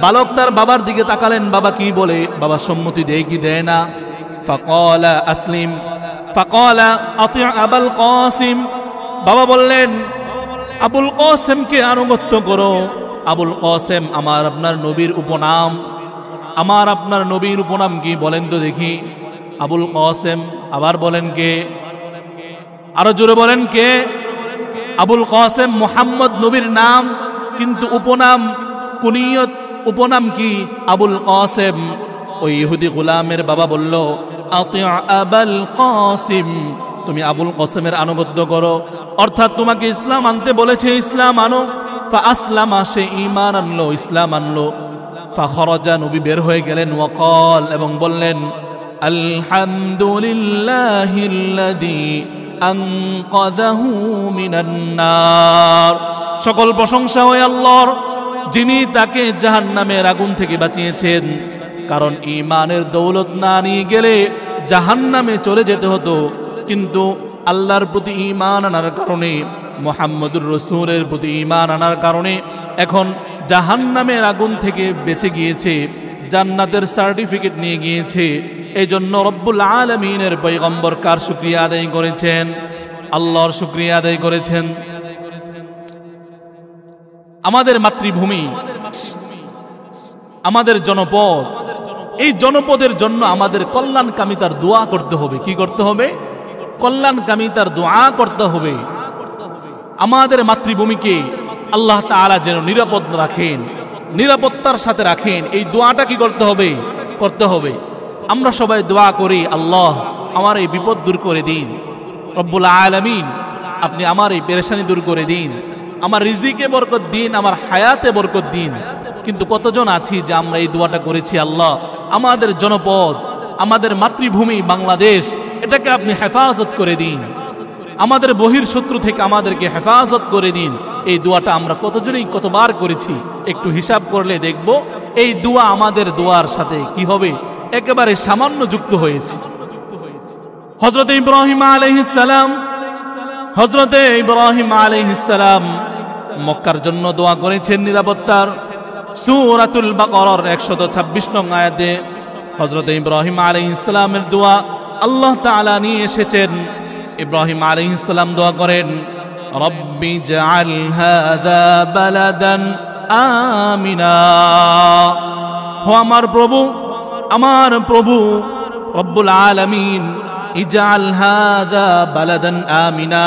বালক তার বাবার দিকে তাকালেন, বাবা কি বলে, বাবা সম্মতি দেয় কি দেয় না। ফাকালা আসলিম, ফাকালা আতি আবুল কাসিম, বাবা বললেন আবুল কাসিমকে আনুগত্য করো। আবুল কাসিম আমার আপনার নবীর উপনাম। আমার আপনার নবীর উপনাম কি বলেন তো দেখি? আবুল কাসিম। আবার বলেন কে? আরো জোরে বলেন কে? আবুল কাসিম মুহাম্মদ নবীর নাম, কিন্তু উপনাম কুনিয়ত উপনাম কি? আবুল কাসিম। ওই ইহুদি গোলামের বাবা বলল আতি আবুল কাসিম, তুমি আবুল কাসিমের আনুগত্য করো, অর্থাৎ তোমাকে ইসলাম আনতে বলেছে, ইসলাম আনো। ফাআসলামা, সে ঈমান আনলো, ইসলাম আনলো। ফাখরাজা, নবী বের হয়ে গেলেন। ওয়াকাল, এবং বললেন আলহামদুলিল্লাহিল্লাযী আনকাযাহু মিনান নার, সকল প্রশংসা হয় আল্লাহর, যিনি তাকে জাহান্নামের আগুন থেকে বাঁচিয়েছেন। কারণ ঈমানের দৌলত না নিয়ে গেলে জাহান্নামে চলে যেতে হতো, কিন্তু আল্লাহর প্রতি ঈমান আনার কারণে, মুহাম্মদুর রাসূলের প্রতি ঈমান আনার কারণে এখন জাহান্নামের আগুন থেকে বেঁচে গিয়েছে, জান্নাতের সার্টিফিকেট নিয়ে গিয়েছে। এই জন্য রব্বুল আলামিনের পয়গম্বর কার শুকরিয়া আদায় করেছেন? আল্লাহর শুকরিয়া আদায় করেছেন। আমাদের মাতৃভূমি, আমাদের জনপদ, এই জনপদের জন্য আমাদের কল্যাণকামিতার দোয়া করতে হবে। কি করতে হবে? কল্যাণকামিতার দোয়া করতে হবে। আমাদের মাতৃভূমিকে আল্লাহ তাআলা যেন নিরাপদ রাখেন, নিরাপত্তার সাথে রাখেন, এই দোয়াটা কি করতে হবে? করতে হবে। আমরা সবাই দোয়া করি, আল্লাহ আমার এই বিপদ দূর করে দিন, রব্বুল আলামিন আপনি আমার এই পেরেশানি দূর করে দিন, আমার রিজিকে বরকত দিন, আমার হায়াতে বরকত দিন। কিন্তু কতজন আছি যে আমরা এই দোয়াটা করেছি? আল্লাহ আমাদের জনপদ, আমাদের মাতৃভূমি বাংলাদেশ, এটাকে আপনি হেফাজত করে দিন, আমাদের বহির শত্রু থেকে আমাদেরকে হেফাজত করে দিন। এই দোয়াটা আমরা কতজনই কতবার করেছি, একটু হিসাব করলে দেখব এই দোয়া আমাদের দোয়ার সাথে কি হবে, একেবারে সামান্য যুক্ত হয়েছে। হযরত ইব্রাহিম আলাইহিস সালাম, হযরতে ইব্রাহিম আলাইহিস সালাম মক্কার জন্য দোয়া করেছেন নিরাপত্তার। সূরাতুল বাকারার 126 নং আয়াতে হযরত ইব্রাহিম আলাইহিস সালামের দোয়া আল্লাহ তাআলা নিয়ে এসেছেন। ইব্রাহিম আলাইহিস সালাম দোয়া করেন, রব্বি জাআল হাযা বালাদান আমিনা, হো আমার প্রভু রব্বুল আলামিন, ইজআল হাযা বালাদান আমিনা,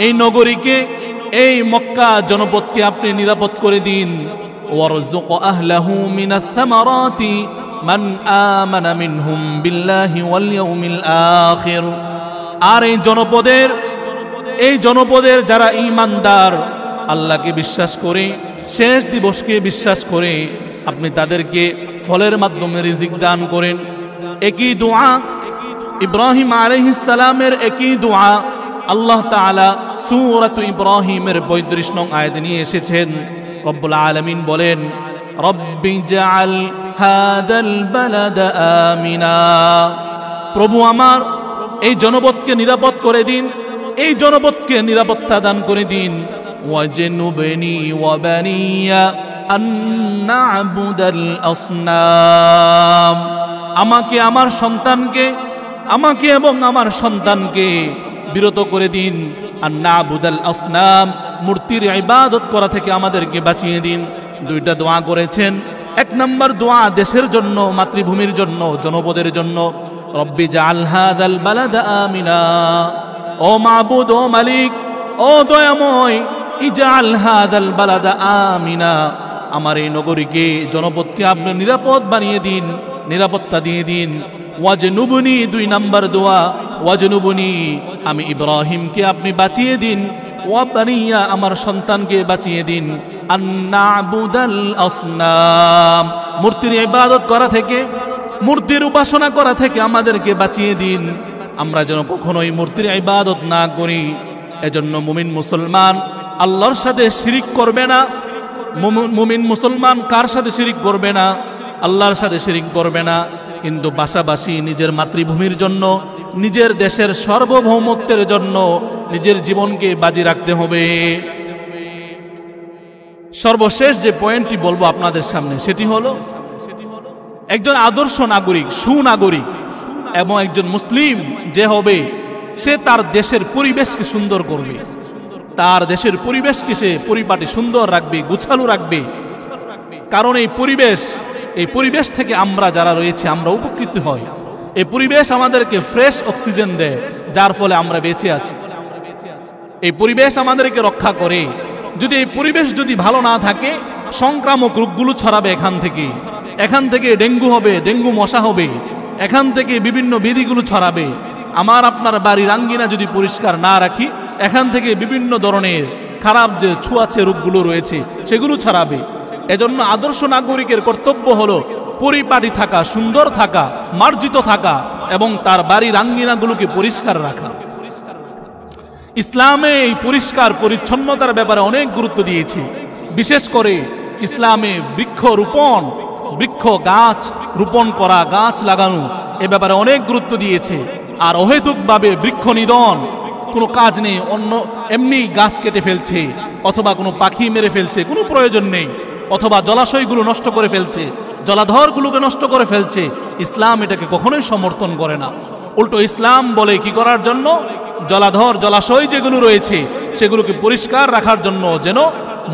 এই নগরীকে, এই মক্কা জনপদকে আপনি নিরাপদ করে দিন। ওয়ারযুক আহলাহু মিনাস সামারাতি মান আমানা মিনহুম বিল্লাহি ওয়াল ইয়াউমিল আখির, আর এই জনপদের যারা ঈমানদার, আল্লাহকে বিশ্বাস করে, শেষ দিবসকে বিশ্বাস করে, আপনি তাদেরকে ফলের মাধ্যমে রিজিক দান করেন। একই দোয়া ইব্রাহিম আলাইহিস সালামের, একই দোয়া আল্লাহ তাআলা সূরাত ইব্রাহিমের ৩৫ নং আয়াতে নিয়ে এসেছেন। রব্বুল আলামিন বলেন, রব্বি জাআল হাদাল বালাদা আমিনা, প্রভু আমার এই জনপদকে নিরাপদ করে দিন, এই জনপদকে নিরাপত্তা দান করে দিন। ওয়াজনুবনি ওয়া বানিয়া আন না'বুদাল আসনাম, আমাকে এবং আমার সন্তানকে বিরত করে দিন। আন না'বুদাল আসনাম, মূর্তির ইবাদত করা থেকে আমাদেরকে বাঁচিয়ে দিন। দুইটা দোয়া করেছেন। এক নম্বর দোয়া দেশের জন্য, মাতৃভূমির জন্য, জনপদের জন্য। রব্বি জাআল হাযাল বালাদা আমিনা, ও মাবুদ, ও মালিক, ও দয়াময়, ইজআল হাযাল বালাদা আমিনা, আমার এই নগরীকে, জনপদকে আপনি নিরাপদ বানিয়ে দিন, নিরাপত্তা দিয়ে দিন। ওয়াজনুবনি, ২ নম্বর দোয়া, ওয়াজনুবনি, আমি ইব্রাহিমকে আপনি বাঁচিয়ে দিন, ওয়া বানিয়া, আমার সন্তানকে বাঁচিয়ে দিন, আন না'বুদাল আসনাম, মূর্তির ইবাদত করা থেকে, মূর্তির উপাসনা করা থেকে আমাদেরকে বাঁচিয়ে দিন। আমরা যেন কখনোই মূর্তির ইবাদত না করি। এজন্য মুমিন মুসলমান আল্লাহর সাথে শিরিক করবে না। মুমিন মুসলমান কার সাথে শিরিক করবে না? আল্লাহর সাথে শিরিক করবে না। কিন্তু পাশাপাশি নিজের মাতৃভূমির জন্য, নিজের দেশের সার্বভৌমত্বের জন্য নিজের জীবনকে বাজি রাখতে হবে। সর্বশেষ যে পয়েন্টটি বলবো আপনাদের সামনে, সেটি হলো একজন আদর্শ নাগরিক, সুনাগরিক এবং একজন মুসলিম যে হবে, সে তার দেশের পরিবেশকে সুন্দর করবে, তার দেশের পরিবেশকে সে পরিপাটি সুন্দর রাখবে, গুছালো রাখবে। কারণ এই পরিবেশ থেকে আমরা যারা রয়েছে, আমরা উপকৃত হই। এই পরিবেশ আমাদেরকে ফ্রেশ অক্সিজেন দেয়, যার ফলে আমরা বেঁচে আছি। এই পরিবেশ আমাদেরকে রক্ষা করে। যদি এই পরিবেশ যদি ভালো না থাকে, সংক্রামক রোগগুলো ছড়াবে এখান থেকে ডেঙ্গু হবে, ডেঙ্গু মশা হবে, এখান থেকে বিভিন্ন ব্যাধিগুলো ছড়াবে। আমার আপনার বাড়ির আঙ্গিনা যদি পরিষ্কার না রাখি, এখান থেকে বিভিন্ন ধরনের খারাপ যে ছোঁয়াচে রোগগুলো রয়েছে সেগুলো ছড়াবে। এজন্য আদর্শ নাগরিকের কর্তব্য হলো পরিপাটি থাকা, সুন্দর থাকা, মার্জিত থাকা এবং তার বাড়ির আঙ্গিনাগুলোকে পরিষ্কার রাখা। ইসলামে এই পরিষ্কার পরিচ্ছন্নতার ব্যাপারে অনেক গুরুত্ব দিয়েছে। বিশেষ করে ইসলামে বৃক্ষ গাছ রোপণ করা, গাছ লাগানো, এ ব্যাপারে অনেক গুরুত্ব দিয়েছে। আর অহেতুকভাবে বৃক্ষ নিধন কোনো কাজ নেই, অন্য এমনি গাছ কেটে ফেলছে, অথবা কোনো পাখি মেরে ফেলছে, কোনো প্রয়োজন নেই, অথবা জলাশয়গুলো নষ্ট করে ফেলছে, জলাধরগুলোকে নষ্ট করে ফেলছে। ইসলাম এটাকে কখনোই সমর্থন করে না। উল্টো ইসলাম বলে কি করার জন্য? জলাধর, জলাশয় যেগুলো রয়েছে সেগুলোকে পরিষ্কার রাখার জন্য, যেন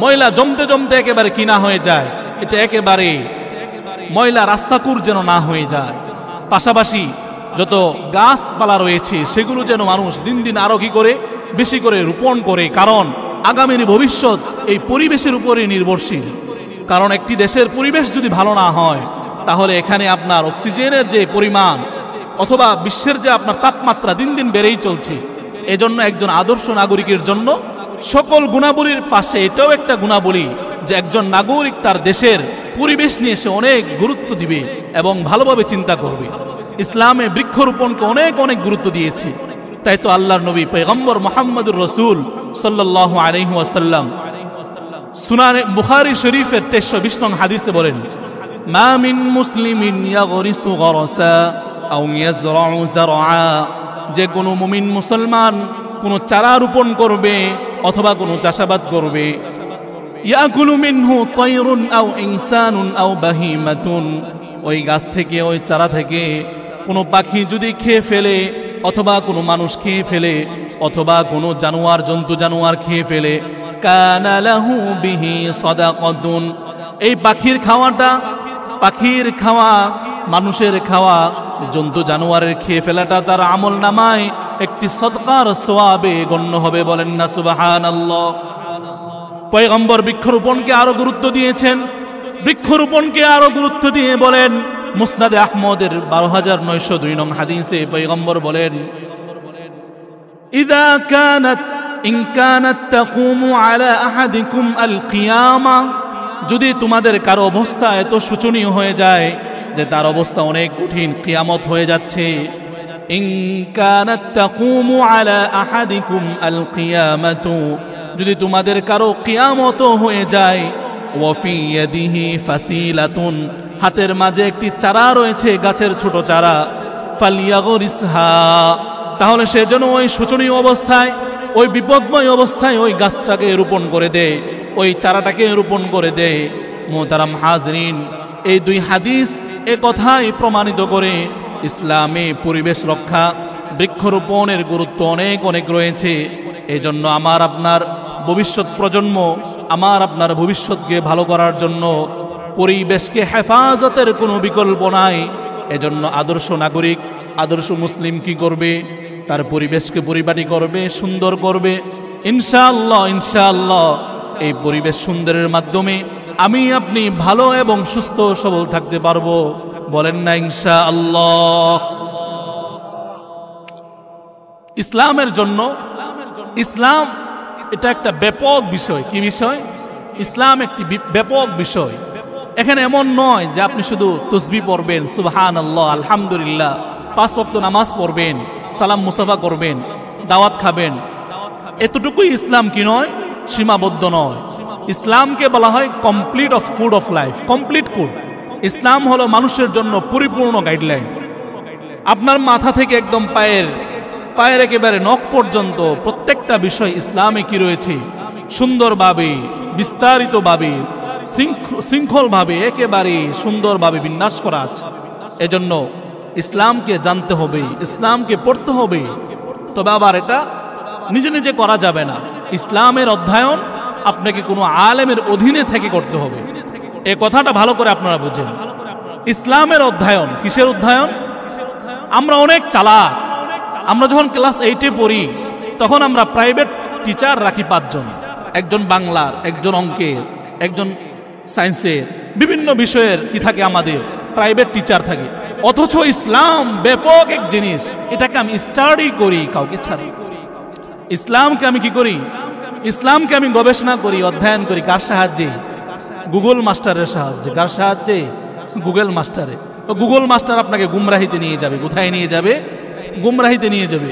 ময়লা জমতে জমতে একেবারে কিনা হয়ে যায়, এটা একেবারে ময়লা রাস্তাকুর যেন না হয়ে যায়। পাশাপাশি যত গাছপালা রয়েছে সেগুলো যেন মানুষ দিন দিন আরো কি করে, বেশি করে রোপণ করে। কারণ আগামীর ভবিষ্যৎ এই পরিবেশের উপরে নির্ভরশীল। কারণ একটি দেশের পরিবেশ যদি ভালো না হয়, তাহলে এখানে আপনার অক্সিজেনের যে পরিমাণ অথবা বিশ্বের যে আপনার তাপমাত্রা দিন দিন বেড়েই চলছে। এজন্য একজন আদর্শ নাগরিকের জন্য সকল গুণাবলীর পাশে এটাও একটা গুণাবলী যে একজন নাগরিক তার দেশের পরিবেশ নিয়ে সে অনেক গুরুত্ব দিবে এবং ভালোভাবে চিন্তা করবে। ইসলামে বৃক্ষরোপণকে অনেক অনেক গুরুত্ব দিয়েছে। তাই তো আল্লাহর নবী পয়গম্বর মুহাম্মদুর রাসূল সাল্লাল্লাহু আলাইহি ওয়াসাল্লাম সুনানে বুখারী শরীফের 2320 নং হাদিসে বলেন, মা মিন মুসলিমিন ইয়াগরিসু গরসা আও ইয়াজরাউ যারআ, যে কোনো মুমিন মুসলমান কোনো চারা রোপণ করবে অথবা কোনো চাষাবাদ করবে, ইয়াকুলু মিনহু তায়রুন আও ইনসানুন আও বাহিমাতুন, ওই গাছ থেকে, ওই চারা থেকে কোনো পাখি যদি খেয়ে ফেলে অথবা কোনো মানুষ খেয়ে ফেলে অথবা কোনো জন্তু জানোয়ার খেয়ে ফেলে, কানা লাহু বিহি সাদাকাতুন, এই পাখির খাওয়া মানুষের খাওয়া জন্তু জানোয়ারের খেয়ে ফেলাটা তার আমল নামায় একটি সদকার সওয়াবে গণ্য হবে। বলেন না সুবহানাল্লাহ। পয়গম্বর বৃক্ষরোপণকে আরো গুরুত্ব দিয়েছেন, বৃক্ষরোপণকে আরো গুরুত্ব দিয়ে বলেন, মুসনাদে আহমদের 12902 নং হাদিসে পয়গম্বর বলেন, ইযা কানাত ইন কানাত তাকুমু আলা আহাদিকুম আল কিয়ামা, যদি তোমাদের কারো অবস্থা এত শোচনীয় হয়ে যায় যে তার অবস্থা অনেক কঠিন, কিয়ামত হয়ে যাচ্ছে, ইন কানাত তাকুমু আলা আহাদিকুম আল কিয়ামাতু, যদি তোমাদের কারো কিয়ামত হয়ে যায়, ওয়া ফি ইয়াদিহি ফাসিলাতুন, হাতের মাঝে একটি চারা রয়েছে, গাছের ছোট চারা, ফালিয়াগরিসহা, তাহলে সে যেন ওই শোচনীয় অবস্থায়, ওই বিপদময় অবস্থায় ওই গাছটাকে রোপণ করে দেয়, ওই চারাটাকে রোপণ করে দেয়। মোহতারাম হাজরিন, এই দুই হাদিস এ কথাই প্রমাণিত করে ইসলামে পরিবেশ রক্ষা, বৃক্ষরোপণের গুরুত্ব অনেক অনেক রয়েছে। এই জন্য আমার আপনার ভবিষ্যৎ প্রজন্ম, আমার আপনার ভবিষ্যৎকে ভালো করার জন্য পরিবেশকে হেফাজতের কোনো বিকল্প নাই। এজন্য আদর্শ নাগরিক, আদর্শ মুসলিম কি করবে? তার পরিবেশকে পরিপাটি করবে, সুন্দর করবে। ইনশাআল্লাহ ইনশাআল্লাহ এই পরিবেশ সুন্দরের মাধ্যমে আমি আপনি ভালো এবং সুস্থ সবল থাকতে পারবো। বলেন না ইনশাআল্লাহ। ইসলামের জন্য, ইসলাম এটা একটা ব্যাপক বিষয়। কি বিষয়? ইসলাম একটি ব্যাপক বিষয়। এখানে এমন নয় যে আপনি শুধু তাসবিহ পড়বেন, সুবহানাল্লাহ, আলহামদুলিল্লাহ, 5 ওয়াক্ত নামাজ পড়বেন, সালাম মুসাফা করবেন, দাওয়াত খাবেন, এতটুকুই ইসলাম কি নয়, সীমাবদ্ধ নয়। ইসলামকে বলা হয় complete of code of life, complete code. ইসলাম হলো মানুষের জন্য পরিপূর্ণ গাইডলাইন। আপনার মাথা থেকে একদম পায়ের একেবারে নখ পর্যন্ত প্রত্যেকটা বিষয় ইসলামে কি রয়েছে, সুন্দরভাবে, বিস্তারিতভাবে, শৃঙ্খলভাবে, একেবারে সুন্দরভাবে বিন্যাস করা আছে। এজন্য ইসলামকে জানতে হবে, ইসলামকে পড়তে হবে। তবে আবার এটা নিজে নিজে করা যাবে না। ইসলামের অধ্যয়ন আপনাকে কোনো আলেমের অধীনে থেকে করতে হবে। এই কথাটা ভালো করে আপনারা বুঝেন। ইসলামের অধ্যয়ন, কিসের অধ্যয়ন? আমরা অনেক চালাক। আমরা যখন ক্লাস 8-এ পড়ি তখন আমরা প্রাইভেট টিচার রাখি 5 জন, একজন বাংলার, একজন অঙ্কের, একজন সায়েন্সের, বিভিন্ন বিষয়ের কি থাকে, আমাদের প্রাইভেট টিচার থাকে। অথচ ইসলাম ব্যাপক এক জিনিস, এটাকে আমি স্টাডি করি কাউকে ছাড়া। ইসলামকে আমি কি করি? ইসলামকে আমি গবেষণা করি, অধ্যয়ন করি। কার সাহায্যে? গুগল মাস্টারের সাহায্যে। কার সাহায্যে? গুগল মাস্টারে। তো গুগল মাস্টার আপনাকে গুমরাহিতে নিয়ে যাবে। কোথায় নিয়ে যাবে? গুমরাহিতে নিয়ে যাবে।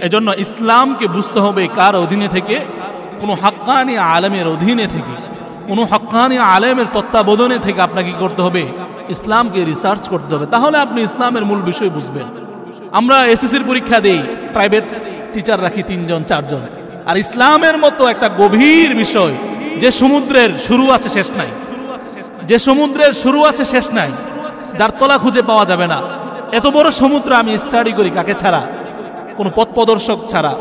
এজন্য ইসলামকে বুঝতে হবে কার অধীনে থেকে? কোনো হাক্কানি আলেমের অধীনে থেকে, কোনো হাক্কানি আলেমের তত্ত্বাবধানে থেকে আপনাকে কি করতে হবে? ইসলামকে রিসার্চ করতে হবে। তাহলে আপনি ইসলামের মূল বিষয় বুঝবেন। আমরা এসএসসির পরীক্ষা দেই, প্রাইভেট টিচার রাখি 3 জন 4 জন। আর ইসলামের মতো একটা গভীর বিষয়, যে সমুদ্রের শুরু আছে শেষ নাই, যে সমুদ্রের শুরু আছে শেষ নাই, যার তলা খুঁজে পাওয়া যাবে না, এত বড় সমুদ্র আমি স্টাডি করি কাকে ছাড়া? কোনো পথ প্রদর্শক ছাড়া,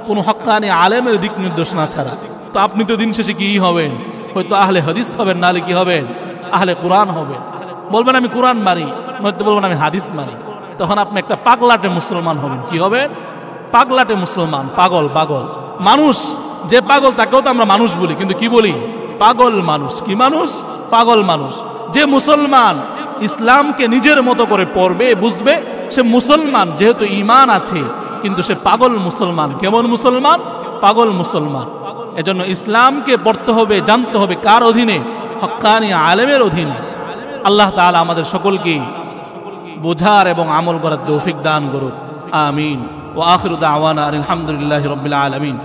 কোনো হক্কানি আলেমের দিক নির্দেশনা ছাড়া। তো আপনি তো দিন শেষে কি হবেন? হয়তো আহলে হাদিস হবেন, নাহলে কি হবেন? আহলে কোরআন হবেন। বলবেন আমি কোরআন মানি, নয়তো বলবেন আমি হাদিস মানি। তখন আপনি একটা পাগলাটে মুসলমান হবেন। কি হবেন? পাগলাটে মুসলমান, পাগল। মানুষ যে পাগল তাকেও তো আমরা মানুষ বলি, কিন্তু কি বলি? পাগল মানুষ। কি মানুষ? পাগল মানুষ। যে মুসলমান ইসলামকে নিজের মতো করে পড়বে, বুঝবে, সে মুসলমান, যেহেতু ঈমান আছে, কিন্তু সে পাগল মুসলমান। কেমন মুসলমান? পাগল মুসলমান। এজন্য ইসলামকে পড়তে হবে, জানতে হবে কার অধীনে? হক্কানি আলেমের অধীনে। আল্লাহ তাআলা আমাদের সকলকে বোঝার এবং আমল করার তৌফিক দান করুক। আমিন। ওয়া আখিরু দাওয়ানা আলহামদুলিল্লাহি রাব্বিল আলামিন।